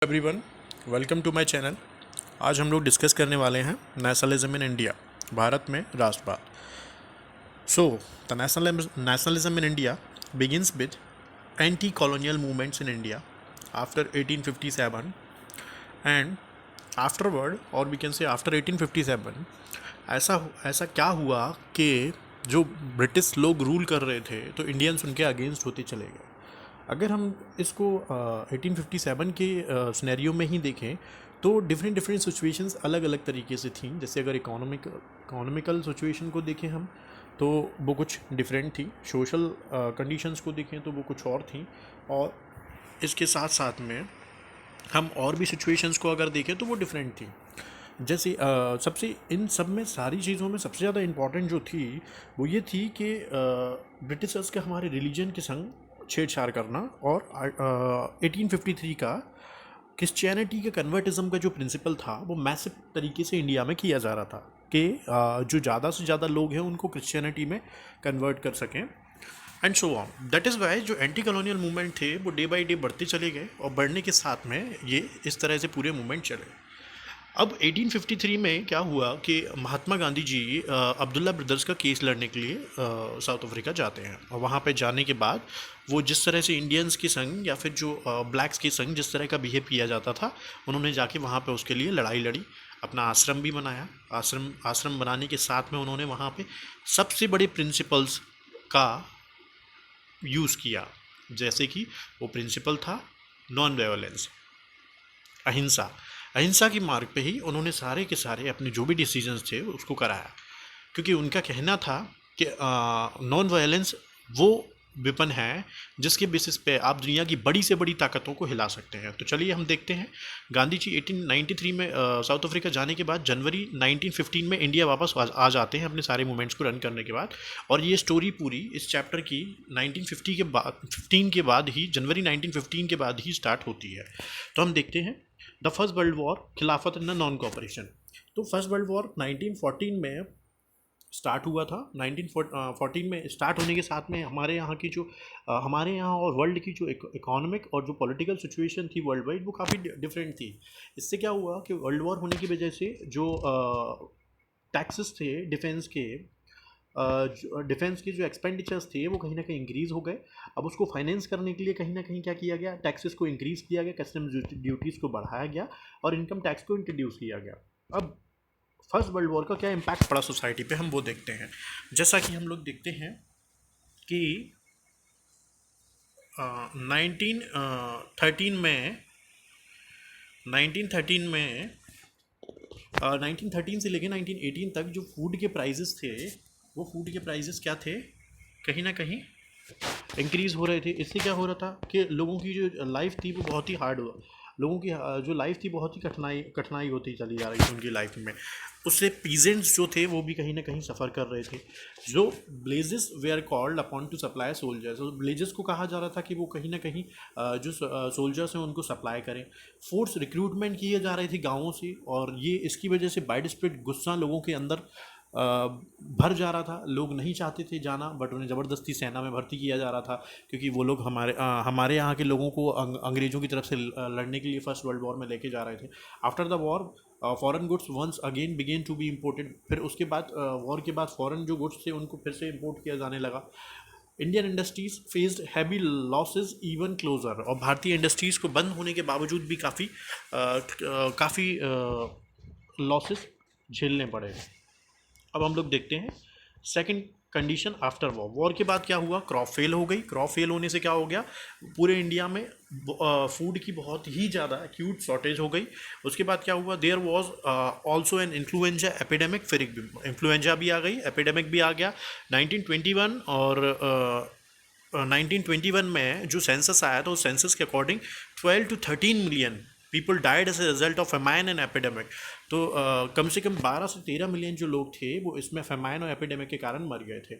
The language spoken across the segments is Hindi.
Everyone, welcome to my channel. आज हम लोग डिस्कस करने वाले हैं नेशनलिज्म इन इंडिया, भारत में राष्ट्रवाद। So the nationalism in India begins with anti colonial movements in India after 1857 and afterward, और वी कैन से आफ्टर 1857 ऐसा ऐसा क्या हुआ कि जो ब्रिटिश लोग रूल कर रहे थे तो इंडियंस उनके अगेंस्ट होते चले गए। अगर हम इसको 1857 के सिनेरियो में ही देखें तो डिफरेंट डिफरेंट सिचुएशंस अलग अलग तरीके से थी। जैसे अगर इकोनॉमिकल सिचुएशन को देखें हम तो वो कुछ डिफरेंट थी, सोशल कंडीशंस को देखें तो वो कुछ और थी, और इसके साथ साथ में हम और भी सिचुएशंस को अगर देखें तो वो डिफरेंट थी। जैसे सबसे इन सब में सारी चीज़ों में सबसे ज़्यादा इम्पॉर्टेंट जो थी वो ये थी कि ब्रिटिशर्स का हमारे रिलीजन के संग छेड़छाड़ करना, और 1853 का क्रिश्चियनिटी के कन्वर्टिज्म का जो प्रिंसिपल था वो मैसिव तरीके से इंडिया में किया जा रहा था कि जो ज़्यादा से ज़्यादा लोग हैं उनको क्रिश्चियनिटी में कन्वर्ट कर सकें, and so on. That is why जो एंटी कॉलोनियल मूवमेंट थे वो डे बाई डे बढ़ते चले गए, और बढ़ने के साथ में ये इस तरह से पूरे मूवमेंट चले। अब 1853 में क्या हुआ कि महात्मा गांधी जी अब्दुल्ला ब्रदर्स का केस लड़ने के लिए साउथ अफ्रीका जाते हैं, और वहाँ पे जाने के बाद वो जिस तरह से इंडियंस के संग या फिर जो ब्लैक्स के संग जिस तरह का बिहेव किया जाता था, उन्होंने जाके वहाँ पे उसके लिए लड़ाई लड़ी, अपना आश्रम भी बनाया। आश्रम बनाने के साथ में उन्होंने वहाँ पे सबसे बड़े प्रिंसिपल्स का यूज़ किया, जैसे कि वो प्रिंसिपल था नॉन वायलेंस, अहिंसा। अहिंसा की मार्ग पे ही उन्होंने सारे के सारे अपने जो भी डिसीजंस थे उसको कराया, क्योंकि उनका कहना था कि नॉन वायलेंस वो वेपन है जिसके बेसिस पे आप दुनिया की बड़ी से बड़ी ताकतों को हिला सकते हैं। तो चलिए हम देखते हैं। गांधी जी 1893 में साउथ अफ्रीका जाने के बाद जनवरी 1915 में इंडिया वापस आ जाते हैं अपने सारे मूवमेंट्स को रन करने के बाद, और ये स्टोरी पूरी इस चैप्टर की 1950 के बाद 15 के बाद ही, जनवरी 1915 के बाद ही स्टार्ट होती है। तो हम देखते हैं द फर्स्ट वर्ल्ड वॉर, खिलाफत एंड नॉन कोऑपरेशन। तो फर्स्ट वर्ल्ड वॉर 1914 में स्टार्ट हुआ था। 1914 में स्टार्ट होने के साथ में हमारे यहाँ की जो हमारे यहाँ और वर्ल्ड की जो इकोनॉमिक और जो पॉलिटिकल सिचुएशन थी वर्ल्ड वाइड वो काफ़ी डिफरेंट थी। इससे क्या हुआ कि वर्ल्ड वॉर होने की वजह से जो टैक्सेस थे डिफेंस के जो एक्सपेंडिचर्स थे वो कहीं ना कहीं इंक्रीज़ हो गए। अब उसको फाइनेंस करने के लिए कहीं ना कहीं क्या किया गया, टैक्सेस को इंक्रीज़ किया गया, कस्टम्स ड्यूटीज़ को बढ़ाया गया, और इनकम टैक्स को इंट्रोड्यूस किया गया। अब फर्स्ट वर्ल्ड वॉर का क्या इम्पैक्ट पड़ा सोसाइटी पे, हम वो देखते हैं। जैसा कि हम लोग देखते हैं कि 1913 से लेकर 1918 तक जो फूड के प्राइजेस थे वो फूड के प्राइजेस क्या थे, कहीं ना कहीं इंक्रीज़ हो रहे थे। इससे क्या हो रहा था कि लोगों की जो लाइफ थी वो बहुत ही हार्ड, लोगों की जो लाइफ थी बहुत ही कठिनाई होती चली जा रही थी उनकी लाइफ में। उससे पीजेंट्स जो थे वो भी कहीं ना कहीं सफ़र कर रहे थे। जो villages were called upon to supply soldiers, तो ब्लेजेस को कहा जा रहा था कि वो कहीं ना कहीं जो सोल्जर्स हैं उनको सप्लाई करें। फोर्स रिक्रूटमेंट किए जा रहे थे गाँवों से, और ये इसकी वजह से वाइड स्प्रेड गुस्सा लोगों के अंदर भर जा रहा था। लोग नहीं चाहते थे जाना, बट उन्हें ज़बरदस्ती सेना में भर्ती किया जा रहा था, क्योंकि वो लोग हमारे यहाँ के लोगों को अंग्रेज़ों की तरफ से लड़ने के लिए फर्स्ट वर्ल्ड वॉर में लेके जा रहे थे। After the war foreign goods once again began to be imported. फिर उसके बाद वॉर के बाद फॉरेन जो गुड्स थे उनको फिर से इम्पोर्ट किया जाने लगा। Indian industries faced heavy losses even closure, और भारतीय इंडस्ट्रीज़ को बंद होने के बावजूद भी काफ़ी लॉसेस झेलने पड़े। अब हम लोग देखते हैं second condition after war. War के बाद क्या हुआ, क्रॉप फेल हो गई। क्रॉप फेल होने से क्या हो गया, पूरे इंडिया में फूड की बहुत ही ज़्यादा एक्यूट शॉर्टेज हो गई। उसके बाद क्या हुआ, there was also an influenza epidemic, फिर इन्फ्लुएंजा भी आ गई, एपिडेमिक भी आ गया 1921। और 1921 में जो सेंसस आया था उस सेंसस के according 12 to 13 million people died as a result of famine and epidemic. तो कम से कम 12 से 13 मिलियन जो लोग थे वो इसमें फेमाइन और एपिडेमिक के कारण मर गए थे।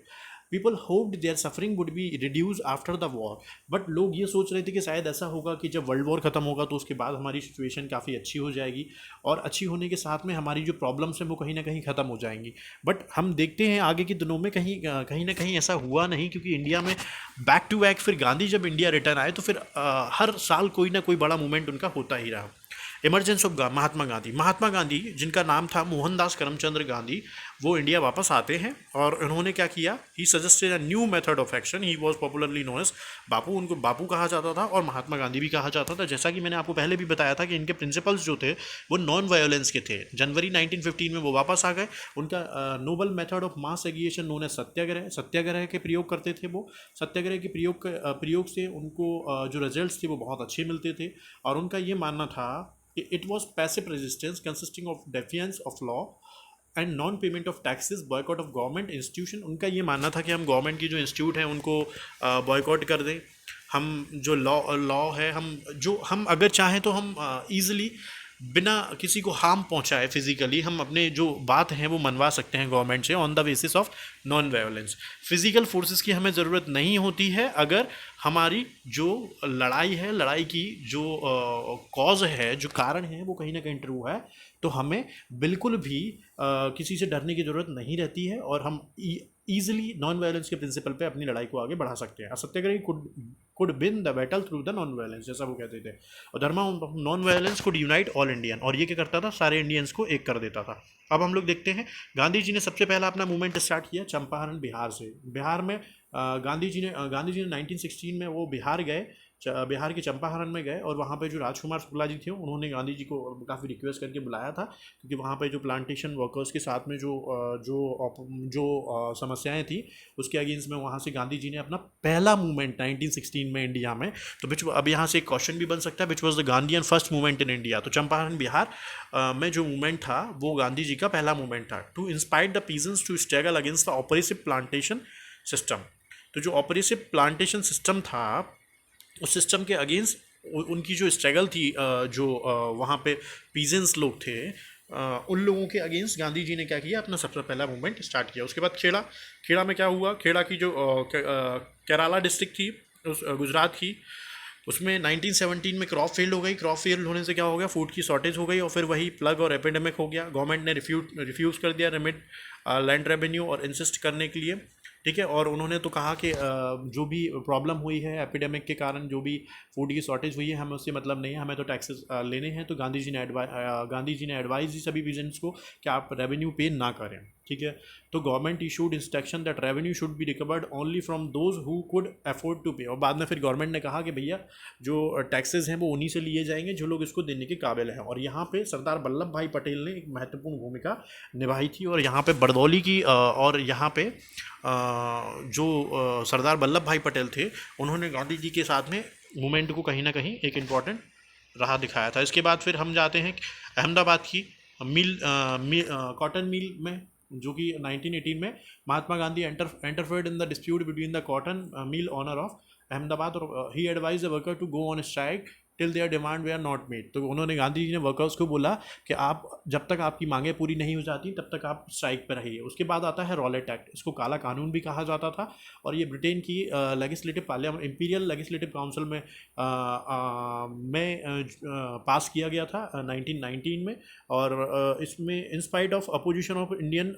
People hoped their suffering would be reduce after the war, but लोग ये सोच रहे थे कि शायद ऐसा होगा कि जब वर्ल्ड वॉर खत्म होगा तो उसके बाद हमारी सिचुएशन काफ़ी अच्छी हो जाएगी, और अच्छी होने के साथ में हमारी जो प्रॉब्लम्स हैं वो कहीं ना कहीं ख़त्म हो जाएंगी। बट हम देखते हैं आगे के दिनों में कहीं ना कहीं ऐसा हुआ नहीं, क्योंकि इंडिया में बैक टू बैक फिर गांधी जब इंडिया रिटर्न आए तो फिर हर साल कोई ना कोई बड़ा मूवमेंट उनका होता ही रहा। इमरजेंस ऑफ महात्मा गांधी जिनका नाम था मोहनदास करमचंद्र गांधी, वो इंडिया वापस आते हैं और उन्होंने क्या किया, he suggested a new method of action, he was popularly known as Bapu. उनको बापू कहा जाता था और महात्मा गांधी भी कहा जाता था। जैसा कि मैंने आपको पहले भी बताया था कि इनके प्रिंसिपल्स जो थे वो नॉन वायोलेंस के थे। जनवरी 1915 में वो वापस आ गए। उनका noble method of mass agitation known as satyagraha के प्रयोग करते थे वो। सत्याग्रह के प्रयोग से उनको जो रिजल्ट्स थे वो बहुत अच्छे मिलते थे, और उनका ये मानना था कि it was passive resistance consisting of defiance of law and non payment of taxes, boycott of government institution. उनका ये मानना था कि हम गवर्नमेंट की जो इंस्टीट्यूट हैं उनको बॉयकॉट कर दें, हम जो लॉ है हम अगर चाहें तो हम ईजिली बिना किसी को हार्म पहुंचाए फिजिकली हम अपने जो बात हैं वो मनवा सकते हैं गवर्नमेंट से on the basis of non violence. Physical forces की हमें ज़रूरत नहीं होती है अगर हमारी जो लड़ाई है, लड़ाई की जो कॉज है, जो कारण है वो कहीं ना कहीं ट्रू है, तो हमें बिल्कुल भी किसी से डरने की ज़रूरत नहीं रहती है, और हम ईजिली नॉन वायलेंस के प्रिंसिपल पे अपनी लड़ाई को आगे बढ़ा सकते हैं। Satyagrahi could win the battle through the non violence, जैसा वो कहते थे। और धर्मा non violence could unite all Indian, और ये क्या करता था, सारे इंडियंस को एक कर देता था। अब हम लोग देखते हैं गांधी जी ने सबसे पहला अपना मूवमेंट स्टार्ट किया चंपारण बिहार से। बिहार में गांधी जी ने 1916 में वो बिहार गए, बिहार के चंपारण में गए, और वहाँ पे जो राजकुमार शुक्ला जी थे उन्होंने गांधी जी को काफ़ी रिक्वेस्ट करके बुलाया था, क्योंकि वहाँ पे जो प्लांटेशन वर्कर्स के साथ में जो समस्याएं थी उसके अगेंस्ट में वहाँ से गांधी जी ने अपना पहला मूवमेंट 1916 में इंडिया में, तो विच अब यहाँ से एक क्वेश्चन भी बन सकता है, which was the Gandhian first movement in India. तो चंपारण बिहार में जो मूवमेंट था वो गांधी जी का पहला मूवमेंट था। To inspire the peasants to struggle against the oppressive plantation system. तो जो ऑपरेसिव प्लांटेशन सिस्टम था उस सिस्टम के अगेंस्ट उनकी जो स्ट्रगल थी, जो वहाँ पे पीजेंट्स लोग थे, उन लोगों के अगेंस्ट गांधी जी ने क्या किया, अपना सबसे पहला मूवमेंट स्टार्ट किया। उसके बाद खेड़ा में क्या हुआ, खेड़ा की जो केराला डिस्ट्रिक्ट थी गुजरात की, उसमें 1917 में क्रॉप फेल्ड हो गई। क्रॉप फेल्ड होने से क्या हो गया, फूड की शॉर्टेज हो गई, और फिर वही प्लग और एपिडेमिक हो गया। गवर्नमेंट ने रिफ्यूज़ कर दिया रेमिट लैंड रेवेन्यू और इंसिस्ट करने के लिए, ठीक है। और उन्होंने तो कहा कि जो भी प्रॉब्लम हुई है एपिडेमिक के कारण, जो भी फूड की शॉर्टेज हुई है, हमें उससे मतलब नहीं है, हमें तो टैक्सेस लेने हैं। तो गांधी जी ने एडवाइस दी सभी पीजेंट्स को कि आप रेवेन्यू पे ना करें, ठीक है। तो government issued instruction that revenue should be recovered only from those who could afford to pay. और बाद में फिर गवर्नमेंट ने कहा कि भैया जो टैक्सेस हैं वो उन्हीं से लिए जाएंगे जो लोग इसको देने के काबिल हैं। और यहाँ पे सरदार वल्लभ भाई पटेल ने एक महत्वपूर्ण भूमिका निभाई थी। और यहाँ पे बरदौली की और यहाँ पे जो सरदार वल्लभ भाई पटेल थे उन्होंने गांधी जी के साथ में मूवमेंट को कहीं ना कहीं एक इम्पॉर्टेंट राह दिखाया था। इसके बाद फिर हम जाते हैं अहमदाबाद की कॉटन मिल में, जो कि 1918 में Mahatma Gandhi interfered in the dispute between the cotton mill owner of Ahmedabad, और he advise the worker to go on strike till their demand they are not made. तो उन्होंने गांधी जी ने वर्कर्स को बोला कि आप जब तक आपकी मांगें पूरी नहीं हो जाती तब तक आप स्ट्राइक पर रहिए। उसके बाद आता है रॉलेट एक्ट, इसको काला कानून भी कहा जाता था, और ये ब्रिटेन की legislative parliament imperial legislative council में पास किया गया था 1919 में। और इसमें in spite of opposition of Indian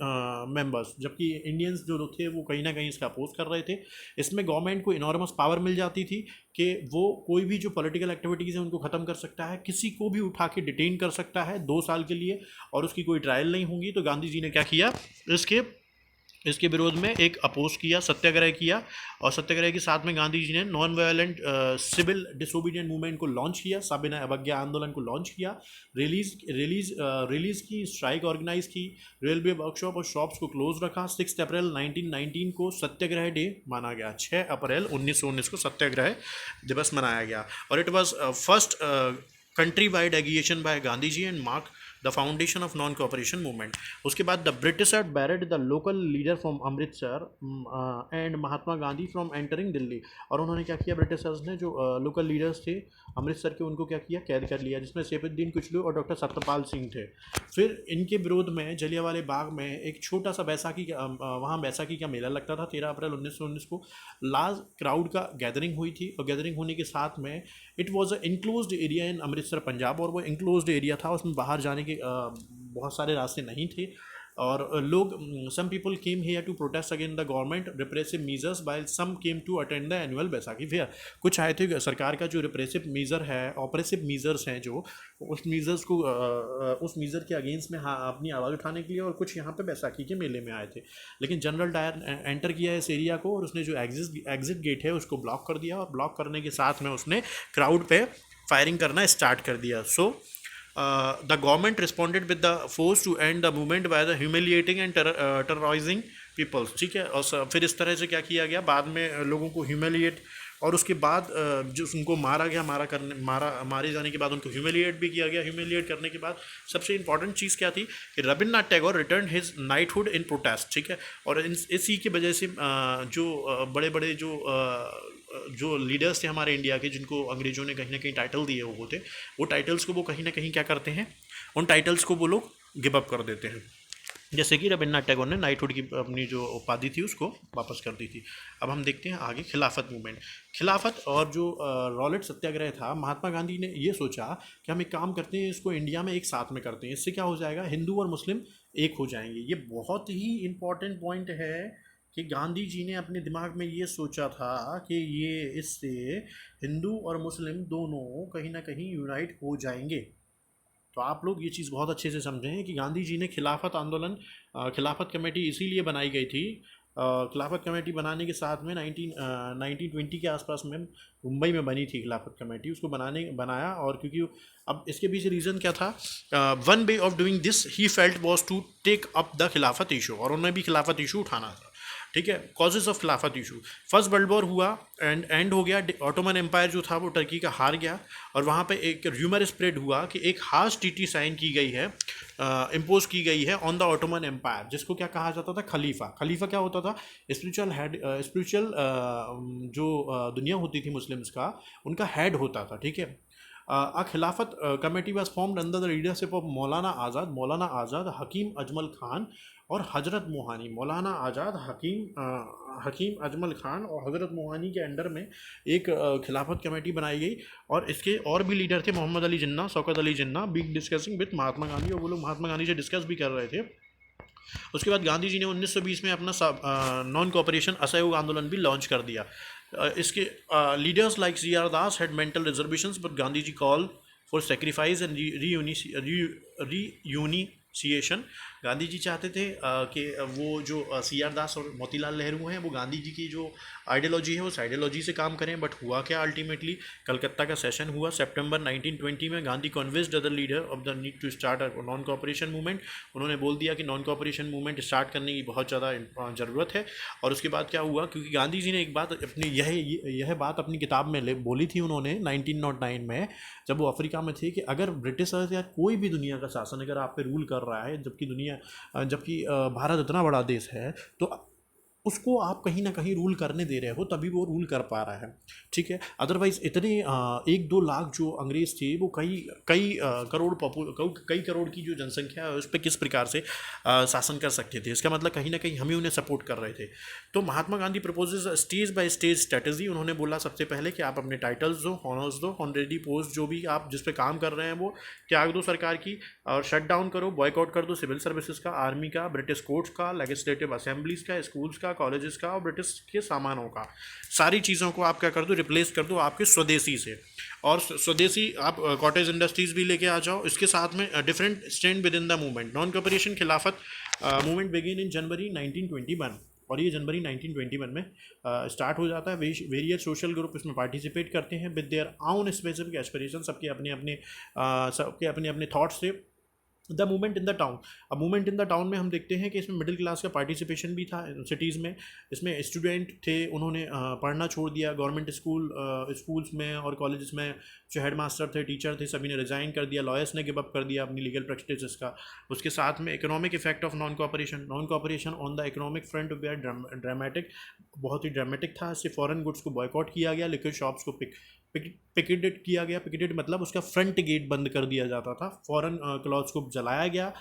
members, जबकि इंडियंस जो थे वो कहीं ना कहीं इसका अपोज कर रहे थे। इसमें गवर्नमेंट को इनॉर्मस पावर मिल जाती थी कि वो कोई भी जो पॉलिटिकल एक्टिविटीज़ हैं उनको ख़त्म कर सकता है, किसी को भी उठा के डिटेन कर सकता है 2 साल के लिए, और उसकी कोई ट्रायल नहीं होगी। तो गांधी जी ने क्या किया, इसके विरोध में एक अपोज किया, सत्याग्रह किया, और सत्याग्रह के साथ में गांधी जी ने non violent civil disobedient movement को लॉन्च किया, सविनय अवज्ञा आंदोलन को लॉन्च किया, रिलीज की, स्ट्राइक ऑर्गेनाइज की, रेलवे वर्कशॉप और शॉप्स को क्लोज रखा। 6 अप्रैल 1919 को सत्याग्रह डे माना गया, 6 अप्रैल 1919 को सत्याग्रह दिवस मनाया गया। और it was first country wide agitation by Gandhi ji and mark the foundation of non cooperation movement. उसके बाद the British had barred the local leader from Amritsar and Mahatma Gandhi from entering Delhi. और उन्होंने क्या किया, ब्रिटिशर्स ने जो लोकल लीडर्स थे अमृतसर के, उनको क्या किया, कैद कर लिया, जिसमें सैफुद्दीन कुचलू और डॉक्टर सत्यपाल सिंह थे। फिर इनके विरोध में जलियांवाले बाग में एक छोटा सा वहाँ बैसाखी का मेला लगता था 13 अप्रैल 1919 को। लार्ज क्राउड का गैदरिंग हुई थी, और गैदरिंग होने के साथ में it was a enclosed area in Amritsar Punjab, और वो इनक्लोज्ड एरिया था, उसमें बाहर जाने के बहुत सारे रास्ते नहीं थे। और लोग, some people came here to protest against the government repressive measures, while some came to attend the annual Baisakhi fair. कुछ आए थे सरकार का जो रिप्रेसिव मीजर है, ऑपरेसिव मीजर्स हैं जो, उस मीजर्स को उस मीजर के अगेंस्ट में हाँ अपनी आवाज़ उठाने के लिए, और कुछ यहाँ पे बैसाखी के मेले में आए थे। लेकिन जनरल डायर एंटर किया इस एरिया को, और उसने जो एग्जिट गेट है उसको ब्लॉक कर दिया, और ब्लॉक करने के साथ में उसने क्राउड पे फायरिंग करना स्टार्ट कर दिया। सो the government responded with the force to end the movement by the humiliating and terrorizing people। ठीक है, और फिर इस तरह से क्या किया गया, बाद में लोगों को ह्यूमिलिएट, और उसके बाद जो उनको मारा गया, मारे जाने के बाद उनको ह्यूमिलिएट भी किया गया। ह्यूमिलिएट करने के बाद सबसे इंपॉर्टेंट चीज़ क्या थी कि Rabindranath Tagore return his knighthood in protest. ठीक है, और इसी की वजह से जो बड़े बड़े जो लीडर्स थे हमारे इंडिया के, जिनको अंग्रेज़ों ने कहीं ना कहीं टाइटल दिए हुए थे, वो टाइटल्स को वो कहीं ना कहीं क्या करते हैं, उन टाइटल्स को वो लोग गिव अप कर देते हैं। जैसे कि रविन्द्रनाथ टैगोर ने नाइटहुड की अपनी जो उपाधि थी उसको वापस कर दी थी। अब हम देखते हैं आगे खिलाफत मूवमेंट। खिलाफत और जो रॉलेट सत्याग्रह था, महात्मा गांधी ने ये सोचा कि हम एक काम करते हैं, इसको इंडिया में एक साथ में करते हैं, इससे क्या हो जाएगा, हिंदू और मुस्लिम एक हो जाएंगे। ये बहुत ही इंपॉर्टेंट पॉइंट है कि गांधी जी ने अपने दिमाग में ये सोचा था कि ये इससे हिंदू और मुस्लिम दोनों कहीं ना कहीं यूनाइट हो जाएंगे। तो आप लोग ये चीज़ बहुत अच्छे से समझें कि गांधी जी ने खिलाफत आंदोलन, खिलाफत कमेटी इसीलिए बनाई गई थी। खिलाफत कमेटी बनाने के साथ में 1920 के आसपास में मुंबई में बनी थी खिलाफत कमेटी, उसको बनाया। और क्योंकि अब इसके पीछे रीज़न क्या था, one way of doing this he felt was to take up the Khilafat issue, और उन्हें भी खिलाफत इशू उठाना था। ठीक है, causes of Khilafat issue, first world war हुआ एंड एंड हो गया, ऑटोमन एम्पायर जो था वो टर्की का हार गया, और वहाँ पे एक र्यूमर स्प्रेड हुआ कि एक हार्श ट्रीटी साइन की गई है, इम्पोज की गई है ऑन द ऑटोमन एम्पायर, जिसको क्या कहा जाता था, खलीफा। खलीफा क्या होता था, स्पिरिचुअल हेड, स्पिरिचुअल जो दुनिया होती थी मुस्लिम्स का, उनका हेड होता था। ठीक है, a खिलाफत committee was formed under the leadership of मौलाना आज़ाद, हकीम अजमल खान और हजरत मोहानी। मौलाना आज़ाद, हकीम अजमल खान और हजरत मोहानी के अंडर में एक खिलाफत कमेटी बनाई गई, और इसके और भी लीडर थे, Mohammad Ali Jinnah, Shaukat Ali Jinnah, big discussing with Mahatma Gandhi, और वो लोग महात्मा गांधी से डिस्कस भी कर रहे थे। उसके बाद गांधी जी ने 1920 में अपना नॉन कोऑपरेशन असहयोग आंदोलन भी लॉन्च कर दिया। इसके leaders like CR Das had mental reservations, but Gandhi ji call for sacrifice and renunciation. Gandhi ji चाहते थे कि वो जो CR दास और मोतीलाल नेहरू हैं, वो गांधी जी की जो आइडियोलॉजी है उस आइडियोलॉजी से काम करें। बट हुआ क्या, अल्टीमेटली कलकत्ता का सेशन हुआ सितंबर 1920 में। Gandhi convinced other leader of the need to start a non cooperation movement. उन्होंने बोल दिया कि नॉन कोऑपरेशन मूवमेंट स्टार्ट करने की बहुत ज़्यादा ज़रूरत है। और उसके बाद क्या हुआ, क्योंकि गांधी जी ने एक बात अपनी यह बात अपनी किताब में बोली थी उन्होंने 1909 में, जब वो अफ्रीका में थे, कि अगर ब्रिटिशर्स या कोई भी दुनिया का शासन अगर आप पे रूल कर रहा है, जबकि भारत इतना बड़ा देश है, तो उसको आप कहीं ना कहीं रूल करने दे रहे हो, तभी वो रूल कर पा रहा है। ठीक है, अदरवाइज इतने 1-2 लाख जो अंग्रेज़ थे, वो कई करोड़ की जो जनसंख्या है उस पर किस प्रकार से शासन कर सकते थे। इसका मतलब कहीं ना कहीं हम ही उन्हें सपोर्ट कर रहे थे। तो Mahatma Gandhi proposes stage by stage strategy. उन्होंने बोला सबसे पहले कि आप अपने टाइटल्स दो, ऑनर्स दो, ऑनरेडी पोस्ट जो भी आप जिस पे काम कर रहे हैं वो त्याग दो सरकार की, और शट डाउन करो, बॉयकॉट कर दो सिविल सर्विसेज का, आर्मी का, ब्रिटिश कोर्ट्स का, लेजिस्लेटिव असेंबलीज का, स्कूल्स का, कॉलेजेस का, और ब्रिटिश के सामानों का, सारी चीज़ों को आप क्या कर दो, रिप्लेस कर दो आपके स्वदेशी से। और स्वदेशी आप कॉटेज इंडस्ट्रीज़ भी लेके आ जाओ। इसके साथ में different stand with in the movement. Non cooperation खिलाफत मूवमेंट बिगिन इन जनवरी 1921, और ये जनवरी 1921 में स्टार्ट हो जाता है। वेरियस सोशल ग्रुप इसमें पार्टिसिपेट करते हैं विद देयर आउन स्पेसिफिक एस्पिरेशन। सबके अपने अपने थॉट्स थे, the movement in the town. अब मूवमेंट इन द टाउन में हम देखते हैं कि इसमें मिडिल क्लास का पार्टिसिपेशन भी था सिटीज़ में। इसमें स्टूडेंट थे, उन्होंने पढ़ना छोड़ दिया। गवर्नमेंट स्कूल्स में और कॉलेजेस में जो हेड मास्टर थे, टीचर थे, सभी ने रिज़ाइन कर दिया। लॉयर्स ने गिव अप कर दिया अपनी लीगल प्रैक्टिस का। उसके साथ में economic effect of non cooperation on the economic front way dramatic, बहुत ही ड्रामेटिक था। इससे फॉरेन गुड्स को बॉयकॉट किया गया, लिक्विड शॉप्स को पिकेटेड किया गया। पिकेटेड मतलब उसका फ्रंट गेट बंद कर दिया जाता था। फॉरेन क्लॉथ्स को जलाया गया।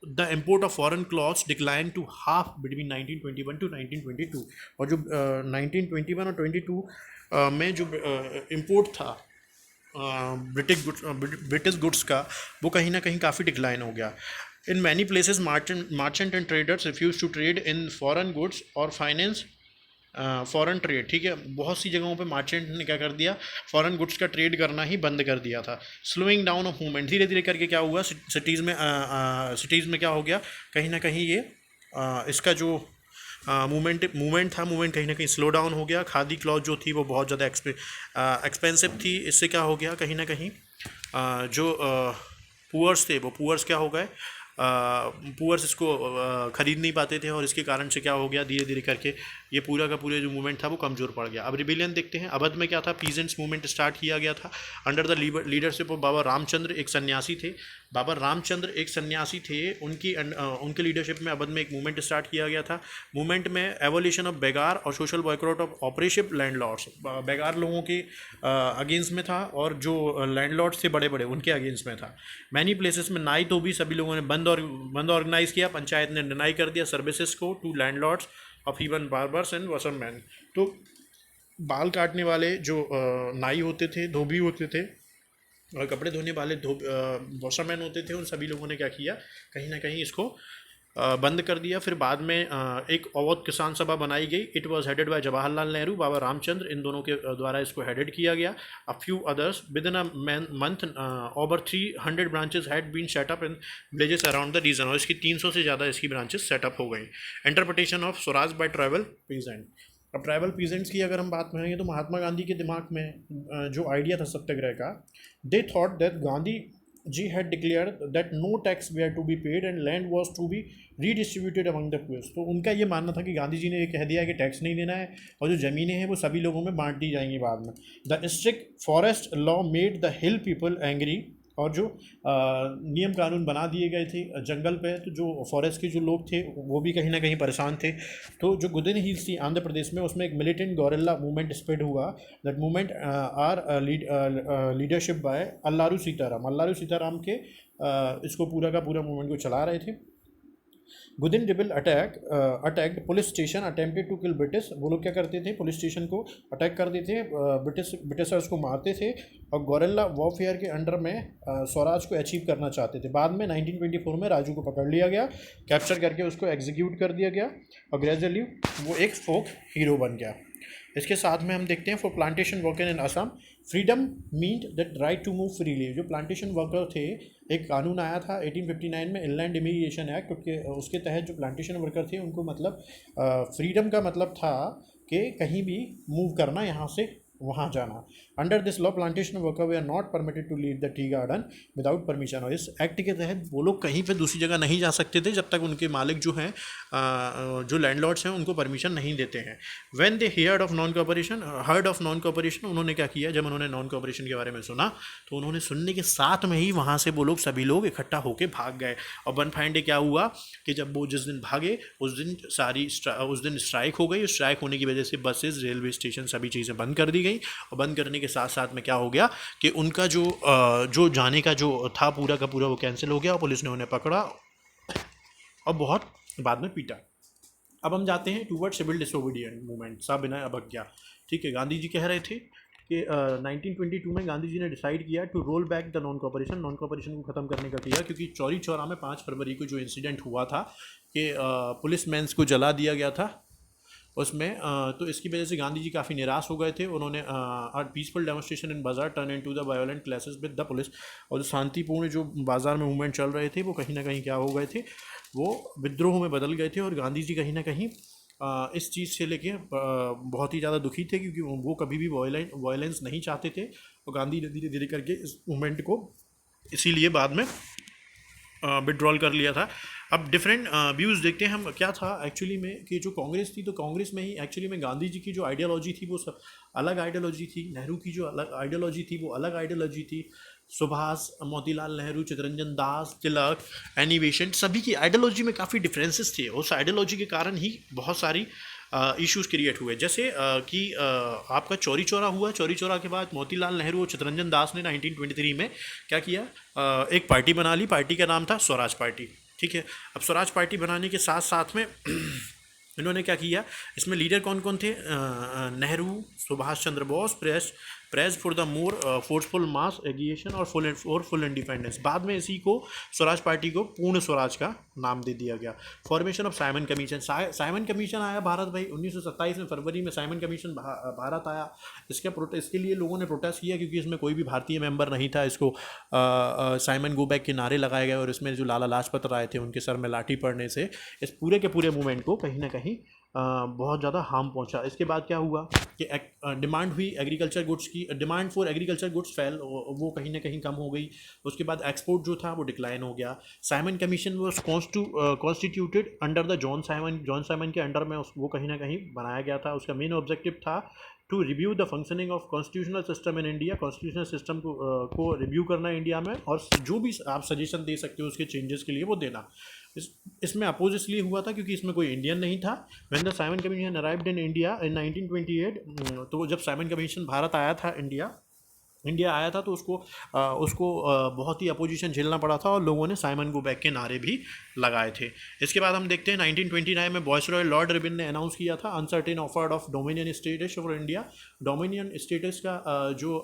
The import of foreign clothes decline to half between 1921 to 1922। और जो 1921 और 22 में जो इम्पोर्ट था ब्रिटिश गुड्स का, वो कहीं ना कहीं काफ़ी डिक्लाइन हो गया। In many places merchant and traders refuse to trade in foreign goods और फाइनेंस फॉरेन ट्रेड। ठीक है, बहुत सी जगहों पे मार्चेंट ने क्या कर दिया, फॉरेन गुड्स का ट्रेड करना ही बंद कर दिया था। स्लोइंग डाउन ऑफ मूवमेंट, धीरे धीरे करके क्या हुआ, सिटीज़ में क्या हो गया, कहीं ना कहीं ये इसका जो मूवमेंट था, मूवमेंट कहीं ना कहीं स्लो डाउन हो गया। खादी क्लॉथ जो थी वो बहुत ज़्यादा एक्सपेंसिव थी। इससे क्या हो गया, कहीं ना कहीं जो पुअर्स थे वो पुअर्स क्या हो गए, पुअर्स इसको ख़रीद नहीं पाते थे। और इसके कारण से क्या हो गया, धीरे धीरे करके ये पूरा का पूरा जो मूवमेंट था वो कमज़ोर पड़ गया। अब रिबेलियन देखते हैं। अवध में क्या था, पीजेंट्स मूवमेंट स्टार्ट किया गया था अंडर द लीडरशिप ऑफ बाबा रामचंद्र, एक सन्यासी थे। बाबा रामचंद्र एक सन्यासी थे, उनके लीडरशिप में अवध में एक मूवमेंट स्टार्ट किया गया था। मूवमेंट में एवोल्यूशन ऑफ बेगार और सोशल बॉयकॉट ऑफ ऑपरेशिप लैंडलॉर्ड्स, बेगार लोगों के अगेंस्ट में था और जो लैंडलॉर्ड्स थे बड़े बड़े उनके अगेंस्ट में था। मैनी प्लेसेस में नाई तो भी सभी लोगों ने बंद ऑर्गेनाइज़ किया। पंचायत ने डिनाई कर दिया सर्विसेज को to landlords of even barbers and washerman. तो बाल काटने वाले जो नाई होते थे, धोबी होते थे, और कपड़े धोने वाले वॉशरमैन होते थे, उन सभी लोगों ने क्या किया, कहीं ना कहीं इसको बंद कर दिया। फिर बाद में एक अवध किसान सभा बनाई गई। It was headed by Jawaharlal Nehru, Baba Ramchandra, इन दोनों के द्वारा इसको हेडेड किया गया। A few others within a month over 300 branches had been set up in villages around the region. और इसकी 300 से ज़्यादा इसकी ब्रांचेस सेटअप हो गई। Interpretation of Swaraj bye tribal peasant. अब ट्राइबल पीजेंट्स की अगर हम बात करेंगे तो महात्मा गांधी के दिमाग में जो आइडिया था सत्याग्रह का, they thought that Gandhi ji had declared that no tax were to be paid and land was to be redistributed among the poor। तो उनका ये मानना था कि गांधी जी ने ये कह दिया कि टैक्स नहीं देना है और जो ज़मीनें हैं वो सभी लोगों में बांट दी जाएंगी बाद में। The strict forest law made the hill people angry. और जो नियम कानून बना दिए गए थे जंगल पे, तो जो फॉरेस्ट के जो लोग थे वो भी कहीं ना कहीं परेशान थे। तो जो गुदन हिल्स थी आंध्र प्रदेश में, उसमें एक मिलिटेंट गौरेला मूवमेंट स्प्रेड हुआ। That movement are leadership by Alluri Sitaram. Alluri Sitaram के इसको पूरा का पूरा मूवमेंट को चला रहे थे। गुदिन rebel attacked police station, attempted to kill British. वो लोग क्या करते थे, पुलिस स्टेशन को अटैक कर देते थे, ब्रिटिशर्स को मारते थे और गोरेला वॉरफेयर के अंडर में स्वराज को अचीव करना चाहते थे। बाद में 1924 में राजू को पकड़ लिया गया, कैप्चर करके उसको एग्जीक्यूट कर दिया गया और ग्रेजुअली वो एक फोक हीरो बन गया। इसके साथ में हम देखते हैं for plantation worker in Assam freedom meant that right to move freely. जो प्लांटेशन वर्कर थे, एक कानून आया था 1859 में, इनलैंड इमिग्रेशन एक्ट, उसके तहत जो प्लांटेशन वर्कर थे उनको मतलब फ्रीडम का मतलब था कि कहीं भी मूव करना, यहाँ से वहाँ जाना। Under this law plantation worker way are not permitted to leave the tea garden without permission. और इस एक्ट के तहत वो लोग कहीं पे दूसरी जगह नहीं जा सकते थे जब तक उनके मालिक जो हैं, जो लैंडलॉर्ड्स हैं, उनको परमिशन नहीं देते हैं। When they heard of non cooperation, उन्होंने क्या किया, जब उन्होंने नॉन कोऑपरेशन के बारे में सुना तो उन्होंने सुनने के साथ में ही वहाँ से वो लोग सभी लोग इकट्ठा होकर भाग गए। और वन फाइन डे क्या हुआ कि जब वो जिस दिन भागे उस दिन स्ट्राइक हो गई। स्ट्राइक होने की वजह से बसेस, रेलवे स्टेशन, सभी चीज़ें बंद कर दी गई। और बंद करने के साथ साथ में क्या हो गया कि उनका जो जाने का जो था पूरा का पूरा वो कैंसिल हो गया और पुलिस ने उन्हें पकड़ा और बहुत बाद में पीटा। अब हम जाते हैं टूवर्ड सिविल डिसोबीडिएंट मूवमेंट, सविनय अवज्ञा। ठीक है, गांधी जी कह रहे थे कि 1922 में गांधी जी ने डिसाइड किया to roll back the non cooperation को ख़त्म करने का किया, क्योंकि चौरी चौरा में 5 फरवरी को जो इंसिडेंट हुआ था कि पुलिस मैंस को जला दिया गया था उसमें, तो इसकी वजह से गांधी जी काफ़ी निराश हो गए थे। उन्होंने पीसफुल डेमोस्ट्रेशन इन बाजार turn into the violent clashes with the police. और जो शांतिपूर्ण जो बाजार में मूवमेंट चल रहे थे वो कहीं ना कहीं क्या हो गए थे, वो विद्रोह में बदल गए थे। और गांधी जी कहीं ना कहीं इस चीज़ से लेके बहुत ही ज़्यादा दुखी थे, क्योंकि वो कभी भी वायलेंस नहीं चाहते थे। और गांधी ने धीरे धीरे करके इस मूवमेंट को इसीलिए बाद में विड्रॉल कर लिया था। अब डिफरेंट व्यूज़ देखते हैं हम क्या था एक्चुअली में, कि जो कांग्रेस थी तो कांग्रेस में ही एक्चुअली में गांधी जी की जो आइडियोलॉजी थी वो सब अलग आइडियोलॉजी थी, नेहरू की जो अलग आइडियोलॉजी थी वो अलग आइडियोलॉजी थी, सुभाष, मोतीलाल नेहरू, चित्तरंजन दास, तिलक, एनी बेसेंट, सभी की आइडियोलॉजी में काफ़ी डिफरेंसेस थे। उस आइडियोलॉजी के कारण ही बहुत सारी इश्यूज क्रिएट हुए, जैसे कि आपका चौरी चौरा हुआ। चौरी चौरा के बाद मोतीलाल नेहरू और चित्तरंजन दास ने 1923 में क्या किया, एक पार्टी बना ली। पार्टी का नाम था स्वराज पार्टी, ठीक है। अब स्वराज पार्टी बनाने के साथ साथ में इन्होंने क्या किया, इसमें लीडर कौन कौन थे, Nehru, Subhash Chandra Bose, pressed for the more forceful mass agitation और फुल इंडिपेंडेंस। बाद में इसी को स्वराज पार्टी को पूर्ण स्वराज का नाम दे दिया गया। Formation of Simon commission, Simon commission आया भारत भाई 1927 में, फरवरी में साइमन कमीशन भारत आया। इसके लिए लोगों ने प्रोटेस्ट किया क्योंकि इसमें कोई भी भारतीय मेंबर नहीं था। इसको साइमन गो बैक के नारे लगाए गए और इसमें जो लाला लाजपत राय थे उनके सर में लाठी पड़ने से इस पूरे के पूरे मूवमेंट को कहीं ना कहीं बहुत ज़्यादा हार्म पहुंचा। इसके बाद क्या हुआ कि डिमांड हुई एग्रीकल्चर गुड्स की, demand for agriculture goods fail, वो कहीं ना कहीं कम हो गई। उसके बाद एक्सपोर्ट जो था वो डिक्लाइन हो गया। Simon commission was constituted under the John Simon के अंडर में वो कहीं ना कहीं बनाया गया था। उसका मेन ऑब्जेक्टिव था to review the functioning of constitutional system in India, constitutional system को रिव्यू करना इंडिया में, और जो भी आप सजेशन दे सकते हो उसके चेंजेस के लिए वो देना। इसमें अपोज इसलिए हुआ था क्योंकि इसमें कोई इंडियन नहीं था। When the Simon commission arrived in India in 1928, तो जब साइमन कमीशन भारत आया था, इंडिया आया था, तो उसको बहुत ही अपोजिशन झेलना पड़ा था और लोगों ने साइमन गो बैक के नारे भी लगाए थे। इसके बाद हम देखते हैं 1929 में वॉइसरॉय लॉर्ड रिबन ने अनाउंस किया था uncertain offer of dominion status for India. Dominion status का जो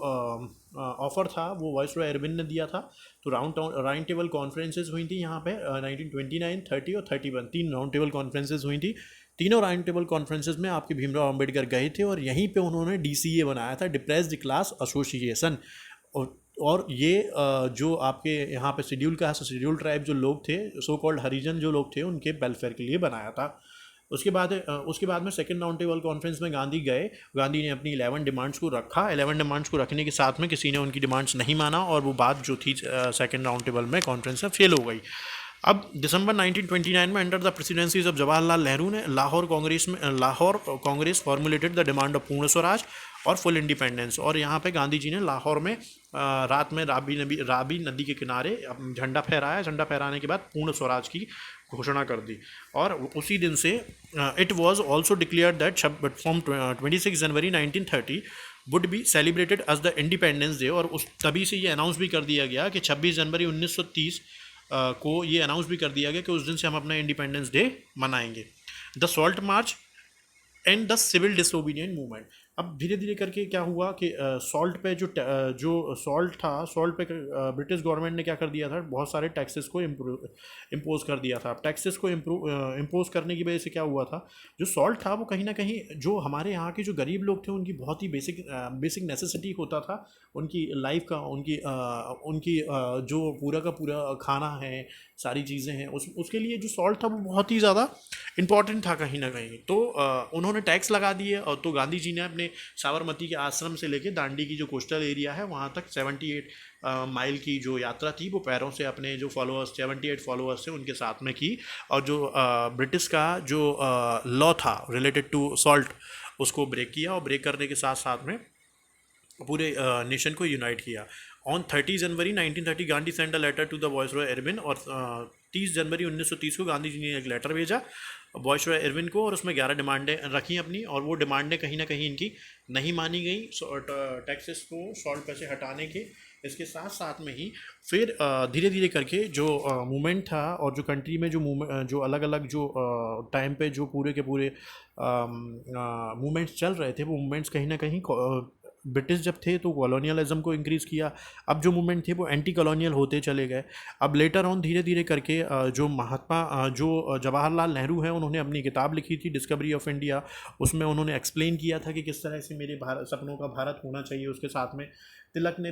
ऑफर था वो वॉइसरॉय रिबन ने दिया था। तो राउंड टेबल कॉन्फ्रेंसेज हुई थी यहाँ पे 1929, 30 और 31, 3 राउंड टेबल कॉन्फ्रेंसेज हुई थी। तीनों राउंड टेबल कॉन्फ्रेंसेज में आपके भीमराव अंबेडकर गए थे और यहीं पे उन्होंने DCA बनाया था, डिप्रेस्ड क्लास एसोसिएशन। और ये जो आपके यहाँ पे शेड्यूल ट्राइब जो लोग थे, सो कॉल्ड हरिजन जो लोग थे, उनके वेलफेयर के लिए बनाया था। उसके बाद में सेकंड राउंड टेबल कॉन्फ्रेंस में गांधी गए। गांधी ने अपनी 11 डिमांड्स को रखा। 11 डिमांड्स को रखने के साथ में किसी ने उनकी डिमांड्स नहीं माना और वो बात जो थी सेकंड राउंड टेबल में कॉन्फ्रेंस में फेल हो गई। अब दिसंबर 1929 में under the presidencies of Jawaharlal Nehru ने Lahore congress formulated the demand of Purna Swaraj और फुल इंडिपेंडेंस। और यहाँ पे गांधी जी ने लाहौर में रात में राबी नदी के किनारे झंडा फहराया। झंडा फहराने के बाद पूर्ण स्वराज की घोषणा कर दी। और उसी दिन से it was also declared that from 26 January 1930 would be celebrated as the independence day. और तभी से ये अनाउंस भी कर दिया गया कि 26 जनवरी 1930 को ये अनाउंस भी कर दिया गया कि उस दिन से हम अपना इंडिपेंडेंस डे मनाएंगे। The salt march and the civil disobedient movement. अब धीरे धीरे करके क्या हुआ कि सॉल्ट पे जो सॉल्ट था, सॉल्ट पे ब्रिटिश गवर्नमेंट ने क्या कर दिया था, बहुत सारे टैक्सेस को इम्पोज कर दिया था। अब टैक्सेस को इम्पोज करने की वजह से क्या हुआ था, जो सॉल्ट था वो कहीं ना कहीं जो हमारे यहाँ के जो गरीब लोग थे उनकी बहुत ही बेसिक नेसेसिटी होता था उनकी लाइफ का, उनकी जो पूरा का पूरा खाना है, सारी चीज़ें हैं, उसके लिए जो सॉल्ट था वो बहुत ही ज़्यादा इम्पॉर्टेंट था कहीं ना कहीं। तो उन्होंने टैक्स लगा दिए। और तो गांधी जी ने अपने साबरमती के आश्रम से लेके दांडी की जो कोस्टल एरिया है वहाँ तक 78 माइल की जो यात्रा थी वो पैरों से अपने जो 78 फॉलोअर्स थे उनके साथ में की। और जो ब्रिटिश का जो लॉ था रिलेटेड टू सॉल्ट उसको ब्रेक किया। और ब्रेक करने के साथ साथ में पूरे नेशन को यूनाइट किया। On 30 January 1930 Gandhi send a letter to the viceroy Irwin. और 30 जनवरी 1930 को गांधी जी ने एक लेटर भेजा वॉइसरॉय इरविन को और उसमें 11 डिमांडें रखी अपनी। और वो डिमांडें कहीं ना कहीं इनकी नहीं मानी गई टैक्सेस को सॉल्ट पे से हटाने के। इसके साथ साथ में ही फिर धीरे धीरे करके जो मूवमेंट था और जो कंट्री में जो अलग अलग जो टाइम पे जो पूरे के पूरे मूवमेंट्स चल रहे थे वो मूवमेंट्स कहीं ना कहीं ब्रिटिश जब थे तो कॉलोनियलिज्म को इंक्रीज़ किया। अब जो मूवमेंट थे वो एंटी कॉलोनियल होते चले गए। अब लेटर ऑन धीरे धीरे करके जो जवाहरलाल नेहरू हैं उन्होंने अपनी किताब लिखी थी डिस्कवरी ऑफ इंडिया। उसमें उन्होंने एक्सप्लेन किया था कि किस तरह से मेरे सपनों का भारत होना चाहिए। उसके साथ में तिलक ने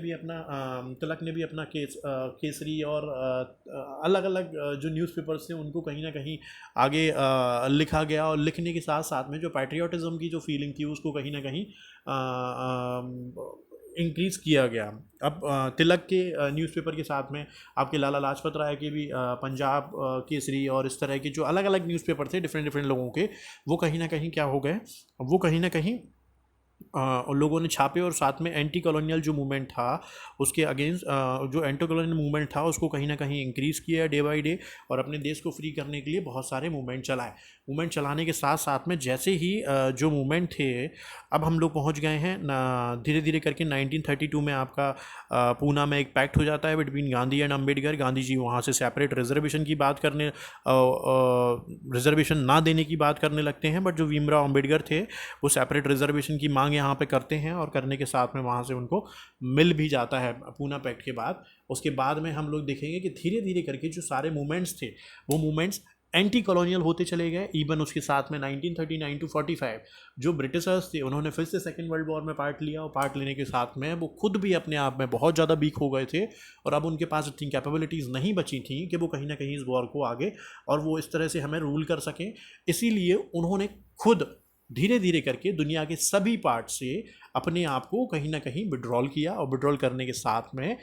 भी अपना केसरी और अलग अलग जो न्यूज़पेपर्स थे उनको कहीं ना कहीं आगे लिखा गया। और लिखने के साथ साथ में जो पैट्रियोटिज़म की जो फीलिंग थी उसको कहीं ना कहीं इंक्रीज़ किया गया। अब तिलक के न्यूज़पेपर के साथ में आपके लाला लाजपत राय के भी पंजाब केसरी और इस तरह के जो अलग अलग न्यूज़पेपर थे डिफरेंट डिफरेंट लोगों के, वो कहीं ना कहीं क्या हो गए, वो कहीं ना कहीं उन लोगों ने छापे, और साथ में एंटी कॉलोनियल जो मूवमेंट था उसके अगेंस्ट, जो एंटी कॉलोनियल मूवमेंट था उसको कहीं ना कहीं इंक्रीज़ किया डे बाई डे, और अपने देश को फ्री करने के लिए बहुत सारे मूवमेंट चलाए। मूवमेंट चलाने के साथ साथ में जैसे ही जो मूवमेंट थे, अब हम लोग पहुंच गए हैं धीरे धीरे करके 1932 में आपका पूना में एक पैक्ट हो जाता है बिटवीन गांधी एंड अम्बेडकर। गांधी जी वहाँ से सेपरेट रिजर्वेशन की बात करने, रिजर्वेशन ना देने की बात करने लगते हैं, बट जो भीमराव अम्बेडकर थे वो सेपरेट रिजर्वेशन की मांग यहाँ पे करते हैं, और करने के साथ में वहाँ से उनको मिल भी जाता है पूना पैक्ट के बाद। उसके बाद में हम लोग देखेंगे कि धीरे धीरे करके जो सारे मूवमेंट्स थे वो मूवमेंट्स एंटी कॉलोनियल होते चले गए। इवन उसके साथ में 1939 टू 45 जो ब्रिटिशर्स थे उन्होंने फिर से सेकेंड वर्ल्ड वॉर में पार्ट लिया, और पार्ट लेने के साथ में वो खुद भी अपने आप में बहुत ज़्यादा वीक हो गए थे, और अब उनके पास इतनी कैपेबिलिटीज़ नहीं बची थी कि वो कहीं ना कहीं इस वॉर को आगे और वो इस तरह से हमें रूल कर सकें। इसीलिए उन्होंने खुद धीरे धीरे करके दुनिया के सभी पार्ट से अपने आप को कहीं ना कहीं विड्रॉल किया, और विड्रॉल करने के साथ में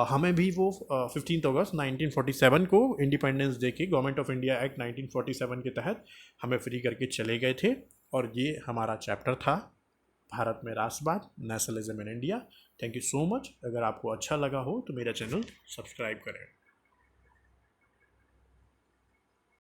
हमें भी वो 15 अगस्त 1947 को इंडिपेंडेंस डे के गवर्नमेंट ऑफ इंडिया एक्ट 1947 के तहत हमें फ्री करके चले गए थे। और ये हमारा चैप्टर था भारत में राष्ट्रवाद, nationalism in India. Thank you so much. अगर आपको अच्छा लगा हो तो मेरा चैनल सब्सक्राइब करें।